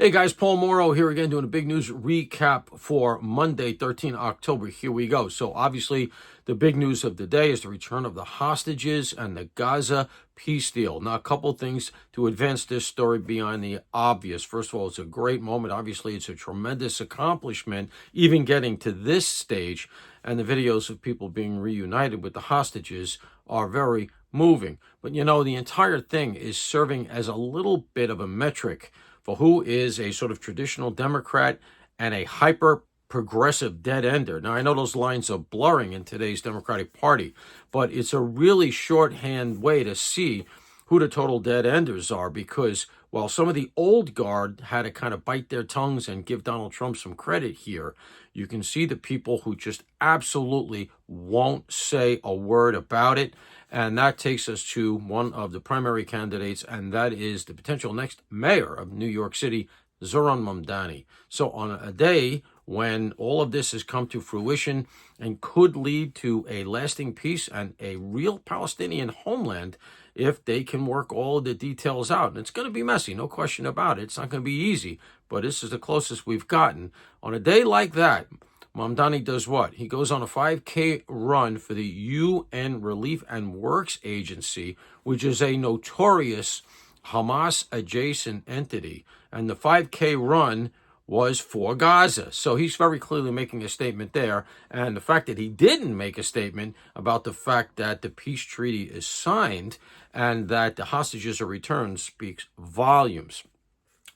Hey guys, Paul Morrow here again doing a big news recap for Monday, 13 October. Here we go. So obviously the big news of the day is the return of the hostages and the Gaza peace deal. Now, a couple things to advance this story beyond the obvious. First of all, it's a great moment. Obviously, it's a tremendous accomplishment, even getting to this stage. And the videos of people being reunited with the hostages are very moving. But you know, the entire thing is serving as a little bit of a metric for who is a sort of traditional Democrat and a hyper progressive dead ender. Now, I know those lines are blurring in today's Democratic Party, but it's a really shorthand way to see who the total dead enders are, because while some of the old guard had to kind of bite their tongues and give Donald Trump some credit here, you can see the people who just absolutely won't say a word about it. And that takes us to one of the primary candidates, and that is the potential next mayor of New York City, Zoran Mamdani. So on a day when all of this has come to fruition and could lead to a lasting peace and a real Palestinian homeland, if they can work all of the details out. And it's going to be messy, no question about it. It's not going to be easy, but this is the closest we've gotten. On a day like that, Mamdani does what? He goes on a 5K run for the UN Relief and Works Agency, which is a notorious Hamas-adjacent entity. And the 5K run was for Gaza. So he's very clearly making a statement there. And the fact that he didn't make a statement about the fact that the peace treaty is signed and that the hostages are returned speaks volumes.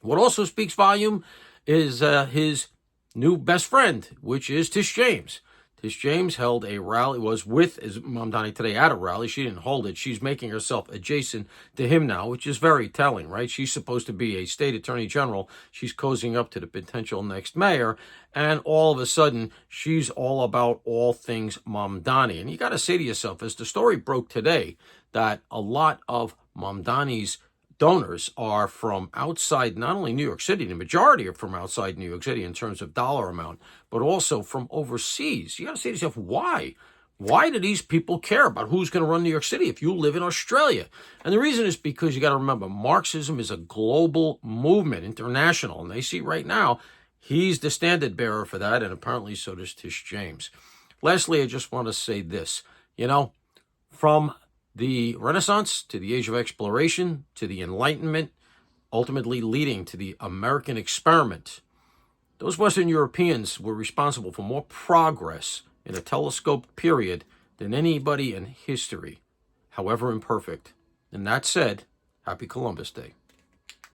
What also speaks volume is his new best friend, which is Tish James. Tish James held a rally, was with Mamdani today at a rally. She didn't hold it. She's making herself adjacent to him now, which is very telling, right? She's supposed to be a state attorney general. She's cozying up to the potential next mayor. And all of a sudden, she's all about all things Mamdani. And you got to say to yourself, as the story broke today, that a lot of Mamdani's donors are from outside not only New York City, the majority are from outside New York City in terms of dollar amount, but also from overseas. You got to say to yourself, why? Why do these people care about who's going to run New York City if you live in Australia? And the reason is because you got to remember, Marxism is a global movement, international, and they see right now he's the standard bearer for that, and apparently so does Tish James. Lastly, I just want to say this, from the Renaissance to the Age of Exploration to the Enlightenment, ultimately leading to the American experiment, those Western Europeans were responsible for more progress in a telescoped period than anybody in history, however imperfect. And that said, happy Columbus Day.